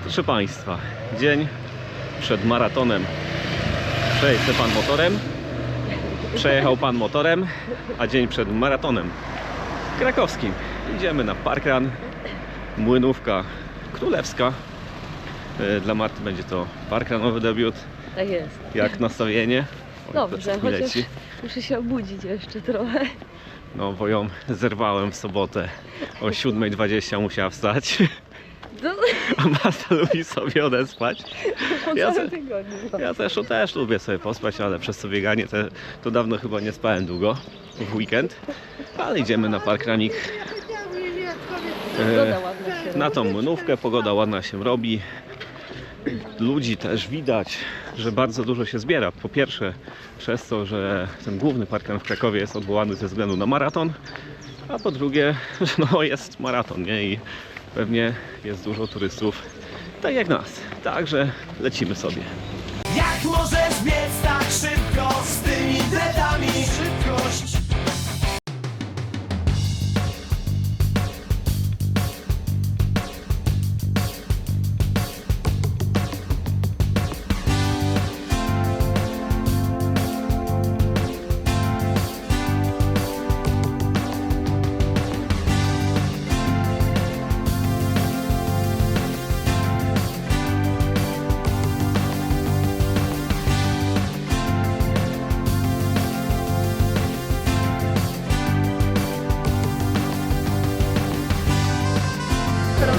Proszę Państwa, dzień przed maratonem. Przejedzie Pan motorem, przejechał Pan motorem, a dzień przed maratonem krakowskim. Idziemy na parkrun, Młynówka Królewska. Dla Marty będzie to parkrunowy debiut. Tak jest. Jak nastawienie? Dobrze, chociaż muszę się obudzić jeszcze trochę. No, bo ją zerwałem w sobotę. O 7:20 musiała wstać. A Marta lubi sobie odespać. Ja też lubię sobie pospać, ale przez to bieganie to dawno chyba nie spałem długo w weekend. Ale idziemy na parkranik. Na tą Młynówkę, pogoda ładna się robi. Ludzi też widać, że bardzo dużo się zbiera. Po pierwsze przez to, że ten główny parkrun w Krakowie jest odwołany ze względu na maraton, a po drugie, że no jest maraton, nie? I pewnie jest dużo turystów, tak jak nas. Także lecimy sobie. Jak możesz biec tak szybko z tymi dreadami? Szybkość.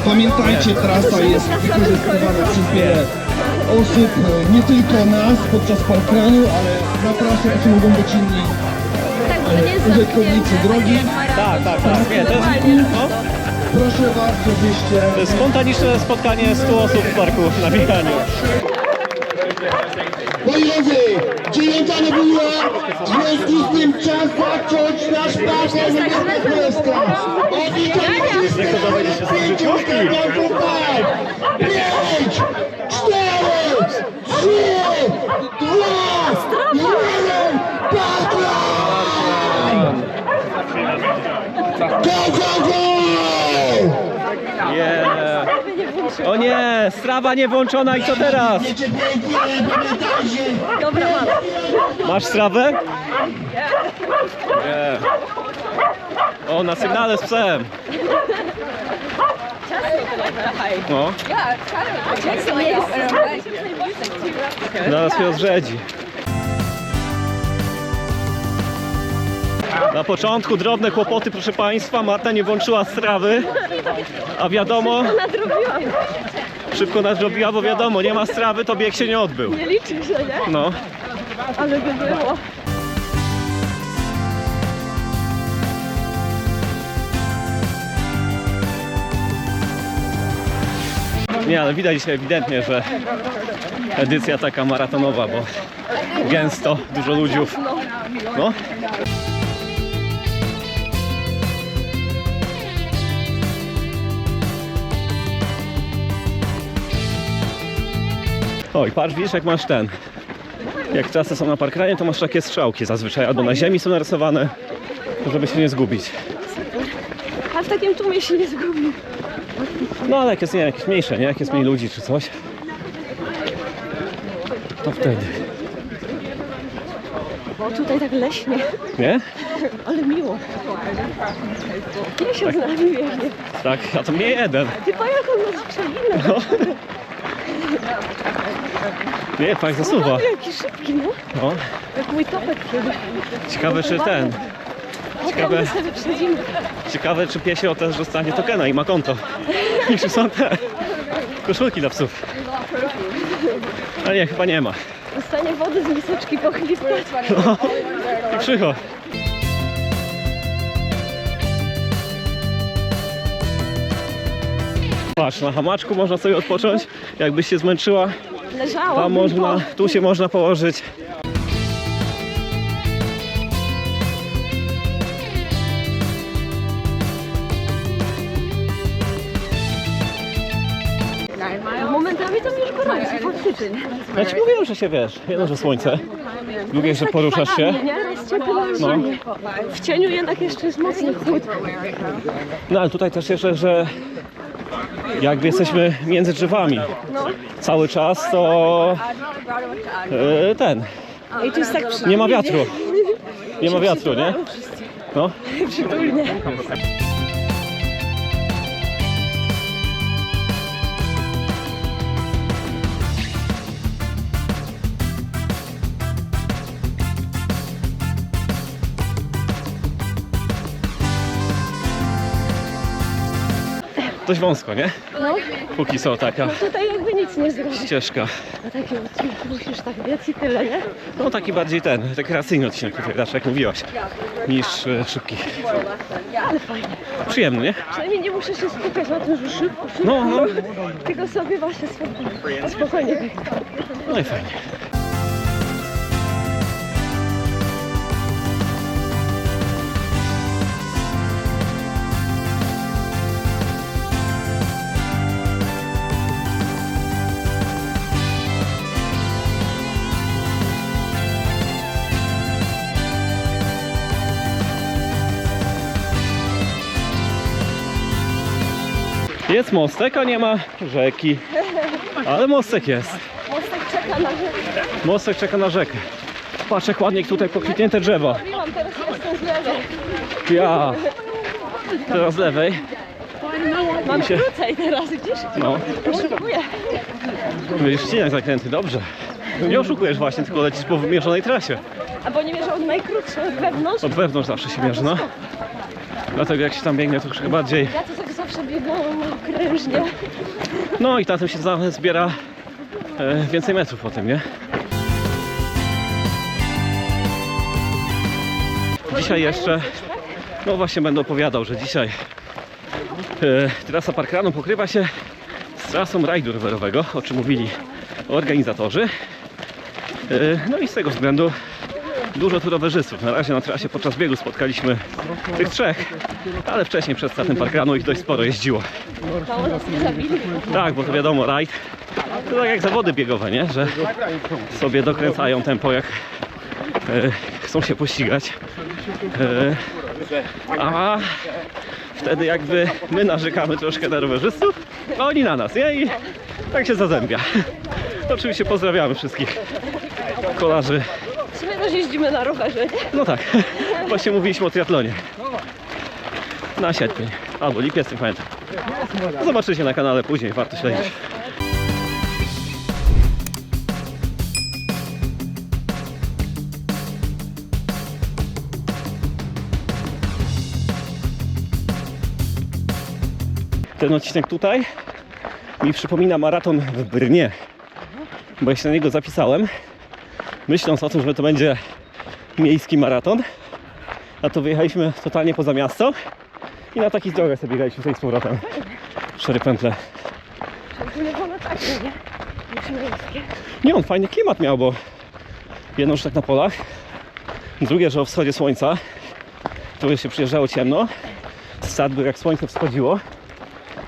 Pamiętajcie, trasa jest wykorzystywana przez wiele osób, nie tylko nas podczas parkrunu, ale na trasie też mogą być inni użytkownicy drogi. Tak. Nie, to jest, Proszę bardzo, byście... spontaniczne spotkanie 100 osób w parku na bieganiu. Moi drodzy, 9 była, w związku z tym czas zacząć nasz parker do Królewska. Jak to dowiedzieć się z życiówki? 5, 4, 3, 2, 1, parkrun! Go, go, go! Yeah. O nie, strawa nie włączona i co teraz? Dobra, mam. Masz strawę? Nie. O, na sygnale z psem. No. Zaraz się rozrzedzi. Na początku drobne kłopoty, proszę Państwa. Marta nie włączyła strawy, a wiadomo, szybko nadrobiła, bo wiadomo, nie ma strawy, to bieg się nie odbył. Nie liczy się, nie? No. Ale by było. Nie, ale widać dzisiaj ewidentnie, że edycja taka maratonowa, bo gęsto, dużo ludziów. No. Oj, patrz, widzisz, jak masz ten. Jak trasy są na parkranie, to masz takie strzałki zazwyczaj, albo na ziemi są narysowane, żeby się nie zgubić. A w takim tłumie się nie zgubi. No ale jak jest, nie, jakieś mniejsze, nie? Jak jest mniej ludzi czy coś, to wtedy. Bo tutaj tak leśnie, Nie? ale miło. Nie się z nami biegnie. Tak, a to mnie jeden. Ty pojechał nas przeginę. No. Nie, tak zasuwa. Jaki szybki, no. No. Jak mój topek kiedy. Ciekawe czy ten. Ciekawe, My sobie wyprzedzimy. ciekawe czy piesio też dostanie tokena i ma konto. I czy są te koszulki dla psów. Ale nie, chyba nie ma. Dostanie wody z miseczki pochlistać. No. I przycho. Patrz, na hamaczku można sobie odpocząć. Jakbyś się zmęczyła, Leżało. tam można, tu się można położyć. Momentami to mi już gorąco, faktycznie. Ja ci mówiłem, że się wiesz, jedno, że słońce, drugie, że poruszasz się. Nie, raz ciepło, raz No. zimnie. W cieniu jednak jeszcze jest mocny chłód. No ale tutaj też jeszcze, że jakby jesteśmy między drzewami. No. Cały czas to I tu jest tak przytulnie. nie ma wiatru. Nie ma wiatru, nie? No. Przytulnie. Dość wąsko, nie? No, Póki co taka tutaj jakby nic nie zrobisz. ścieżka. A takie odcinki musisz tak biec i tyle, nie? No taki bardziej rekreacyjny odcinek tutaj, raczej jak mówiłaś, niż szybki. Ale fajnie. Przyjemny, nie? Przynajmniej nie muszę się skupiać na tym, że szybko. No, no. Tylko sobie właśnie spokojnie. No i fajnie. Jest mostek, a nie ma rzeki. Ale mostek jest. Mostek czeka na rzekę. Mostek czeka na rzekę. Patrz jak ładnie tutaj pokwitnięte drzewa. Mówiłam, teraz jestem z lewej. Ja. Teraz z lewej. Mam się- krócej teraz, widzisz? No. Poszukuję. Będziesz ścinać zakręty, dobrze. Nie oszukujesz właśnie, tylko lecisz po wymierzonej trasie. Albo nie mierzę od najkrótszej, od wewnątrz. Od wewnątrz zawsze się mierzy, no. Dlatego jak się tam biegnie, to troszkę bardziej. Ja to tak zawsze biegałam okrężnie. No i na tym się zbiera więcej metrów po tym, nie? Dzisiaj jeszcze, no właśnie będę opowiadał, że dzisiaj trasa parkranu pokrywa się z trasą rajdu rowerowego, o czym mówili organizatorzy. No i z tego względu dużo tu rowerzystów. Na razie na trasie podczas biegu spotkaliśmy tych trzech, ale wcześniej przed startem parkranu ich dość sporo jeździło. Mało nas nie zabili. Tak, bo to wiadomo, rajd to tak jak zawody biegowe, nie? Że sobie dokręcają tempo, jak chcą się pościgać. A wtedy jakby my narzekamy troszkę na rowerzystów, a oni na nas, nie? I tak się zazębia. Oczywiście pozdrawiamy wszystkich kolarzy. W sumie też jeździmy na rowerze, nie? No tak, właśnie mówiliśmy o triatlonie. Na sierpień, albo lipiec, nie pamiętam. Zobaczycie na kanale później, warto śledzić. Ten odcinek tutaj mi przypomina maraton w Brnie, bo ja się na niego zapisałem, myśląc o tym, że to będzie miejski maraton, a to wyjechaliśmy totalnie poza miasto i na takich drogach sobie biegaliśmy tutaj z powrotem. 4 pętle. Szczególnie wolno takie, nie? Niż miejskie. Nie, on fajny klimat miał, bo jedno, że tak na polach, drugie, że o wschodzie słońca, to się przyjeżdżało ciemno, start był jak słońce wschodziło,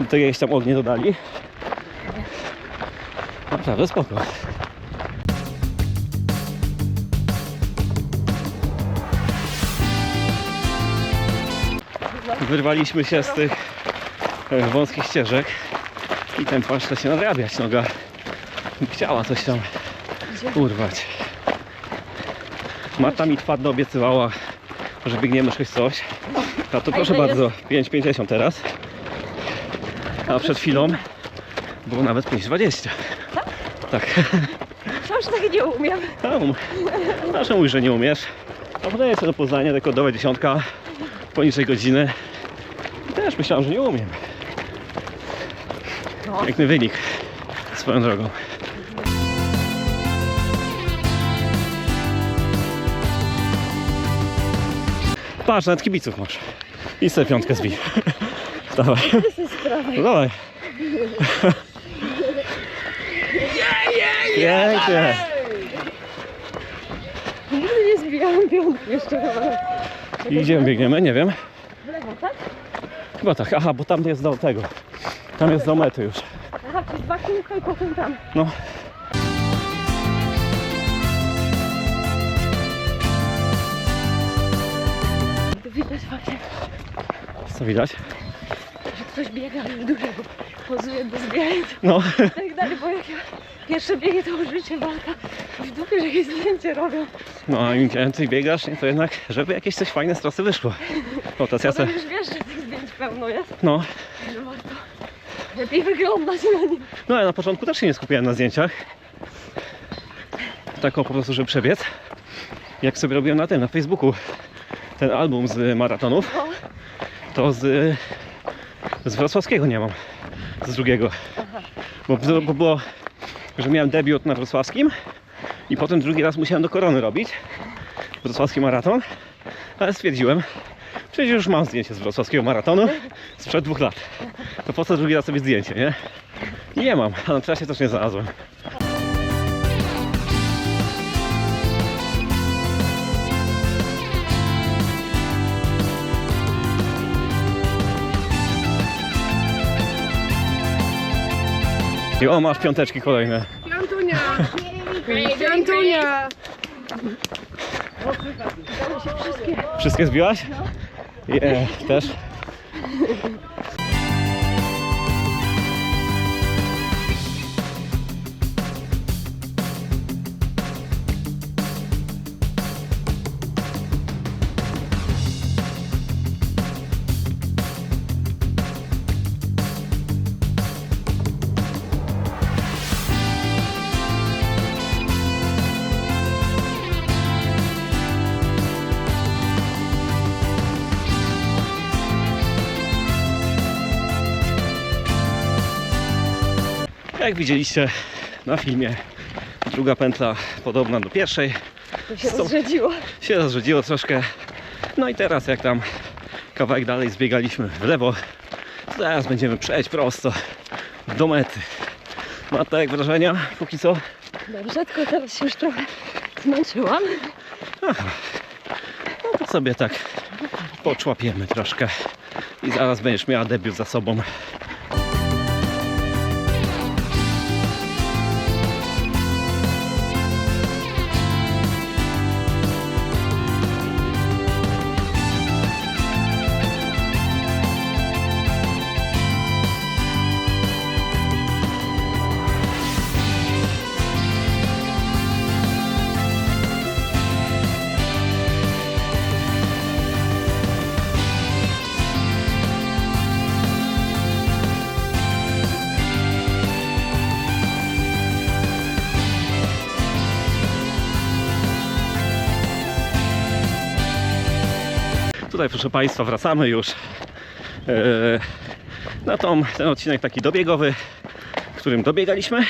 do tego jakieś tam ognie dodali. Naprawdę spoko. Wyrwaliśmy się z tych wąskich ścieżek i ten płaszcz chce się nadrabiać. Noga chciała coś tam urwać. Marta mi twardo obiecywała, że biegniemy 6 coś. A to proszę ile bardzo, 5,50 teraz. A przed chwilą było nawet 5,20. Tak. Myślałam, że tak nie umiem. Zawsze mówisz, że nie umiesz. A potem jest do Poznania, rekordowa 10 poniżej godziny. I też myślałem, że nie umiem. Piękny wynik swoją drogą. Patrz, nawet kibiców masz. I sobie piątkę zbij. Dawaj. No dawaj. Pięknie. Nigdy nie zbijałam piątki jeszcze chyba. I gdzie biegniemy? Nie wiem. W lewo, tak? Chyba tak. Aha, bo tam jest do tego. Tam jest do mety już. Aha, przez 2 kółka i potem tam. No. To widać właśnie, Co widać? że ktoś biega dużego. pozuję do zdjęć No, i tak dalej, bo jak ja pierwsze biegi to już życie walka w dupie, że jakieś zdjęcie robią. no a im więcej biegasz, nie, to jednak, żeby jakieś coś fajne z trasy wyszło. O, teraz ja Potem se, już wiesz, że tych zdjęć pełno jest, no, że warto lepiej wyglądać na nim. no ale na początku też się nie skupiałem na zdjęciach. Tak o, po prostu, żeby przebiec. Jak sobie robiłem na tym, na Facebooku, ten album z maratonów, No, to z wrocławskiego nie mam, z drugiego. Bo było, że miałem debiut na wrocławskim i potem drugi raz musiałem do korony robić wrocławski maraton, ale stwierdziłem, przecież już mam zdjęcie z wrocławskiego maratonu sprzed 2 lat. To po co drugi raz sobie zdjęcie, nie? Nie mam, a na trasie też nie znalazłem. I o, masz piąteczki kolejne. Piątunia! Piątunia! Wszystkie zbiłaś? Też. Jak widzieliście na filmie, druga pętla podobna do pierwszej. to się rozrzedziło. Się rozrzedziło troszkę. No i teraz jak tam kawałek dalej zbiegaliśmy w lewo, zaraz będziemy przejść prosto do mety. No a to jak wrażenia póki co? Dobrze, tylko teraz się już trochę zmęczyłam. No to sobie tak poczłapiemy troszkę i zaraz będziesz miała debiut za sobą. Tutaj, proszę Państwa, wracamy już na ten odcinek taki dobiegowy, w którym dobiegaliśmy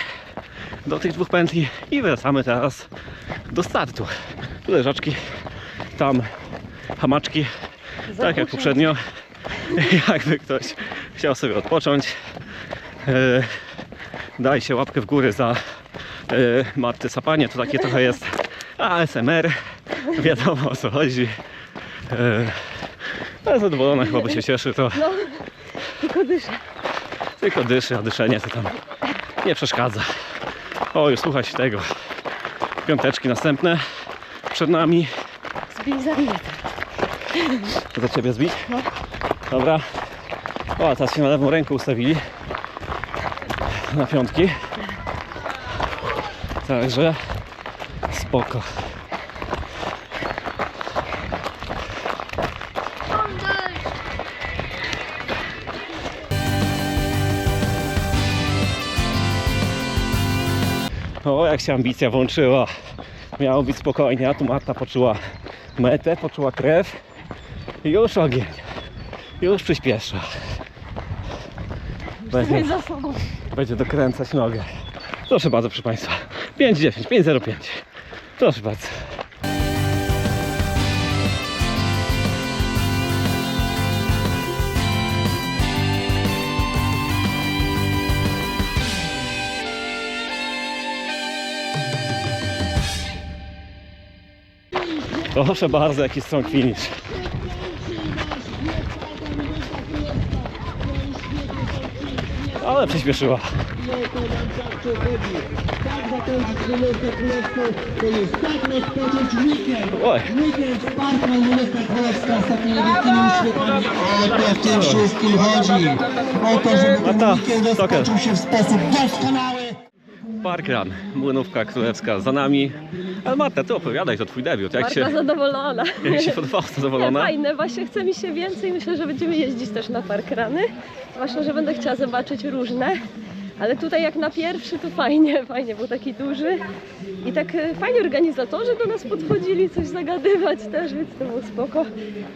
do tych 2 pętli i wracamy teraz do startu. Tu leżaczki, tam hamaczki, tak jak poprzednio. Jakby ktoś chciał sobie odpocząć, dajcie łapkę w górę za Marty Sapanie, to takie trochę jest ASMR, wiadomo o co chodzi. Ale zadowolona, chyba by się cieszy, to No, tylko dyszę. tylko dyszy, a dyszenie to tam nie przeszkadza. O, już słuchać tego. Piąteczki następne przed nami. Zbij za mnie. To za Ciebie zbić? No. Dobra. O, a teraz się na lewą rękę ustawili. Na piątki. Także spoko. O, jak się ambicja włączyła. Miało być spokojnie, a tu Marta poczuła metę, poczuła krew i już ogień. Już przyspiesza. Za sobą. Będzie dokręcać nogę. Proszę bardzo, proszę Państwa. 5:10, 5:05. Proszę bardzo. Proszę bardzo, jaki strong finish. Ale Ale przyspieszyła. No to nam zawsze chodzi. Tak zakończyć Królewską Królewską, to jest tak rozpocząć weekend. Oj. Weekend w Parku Królewska Królewska z takimi wielkimi światłami. O to w tym wszystkim chodzi. O to, żeby ten Marta, weekend rozpoczął się w sposób doskonały. Parkrun, Młynówka Królewska za nami. Ale Marta, ty opowiadaj, to twój debiut. Jak Marta się, zadowolona. jak się podobało, zadowolona? Fajne, właśnie chce mi się więcej. Myślę, że będziemy jeździć też na parkruny. Zwłaszcza, że będę chciała zobaczyć różne. Ale tutaj jak na pierwszy to fajnie, był taki duży. I tak fajnie organizatorzy do nas podchodzili, coś zagadywać też, więc to było spoko.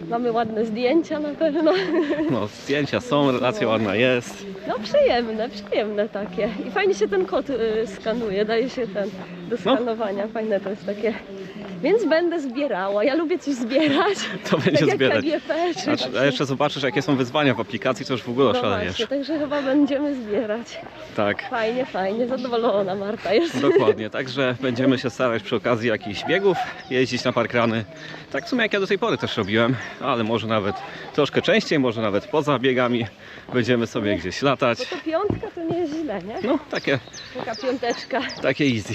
Mamy ładne zdjęcia na pewno. No, zdjęcia są, relacja ładna jest. No przyjemne takie. I fajnie się ten kod skanuje, daje się ten do skanowania. Fajne to jest takie. Więc będę zbierała. Ja lubię coś zbierać. To będzie tak zbierać. Jak KGP, czy Znaczy, a jeszcze zobaczysz, jakie są wyzwania w aplikacji, to już w ogóle no szalejesz. właśnie, także chyba będziemy zbierać. Tak, Fajnie, zadowolona Marta jest. dokładnie. Także będziemy się starać przy okazji jakichś biegów jeździć na parkruny. Tak w sumie jak ja do tej pory też robiłem, ale może nawet troszkę częściej, może nawet poza biegami będziemy sobie gdzieś latać. Bo to piątka to nie jest źle, nie? No, takie Taka 5. easy.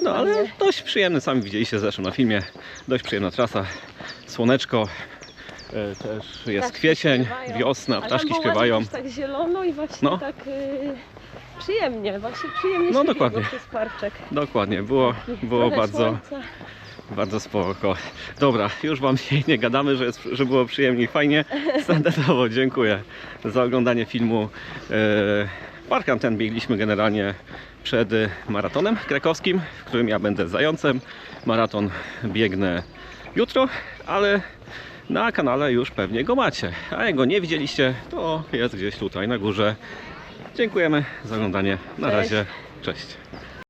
No ale fajnie. dość przyjemny, sami widzieliście zresztą na filmie. Dość przyjemna trasa, słoneczko, też jest Ptaszki kwiecień, śpiewają. wiosna, A tam ptaszki było śpiewają. ładnie, tak zielono i właśnie No. tak przyjemnie No, się dokładnie. biegło przez parczek. Dokładnie, było Trochę bardzo, słońca. bardzo spoko. Dobra, już wam nie gadamy, że było przyjemnie i fajnie. Standardowo dziękuję za oglądanie filmu. Parkrun ten biegliśmy generalnie przed maratonem krakowskim, w którym ja będę zającem. Maraton biegnę jutro, ale na kanale już pewnie go macie. A jak go nie widzieliście, to jest gdzieś tutaj na górze. Dziękujemy za oglądanie. Na Cześć. razie. Cześć.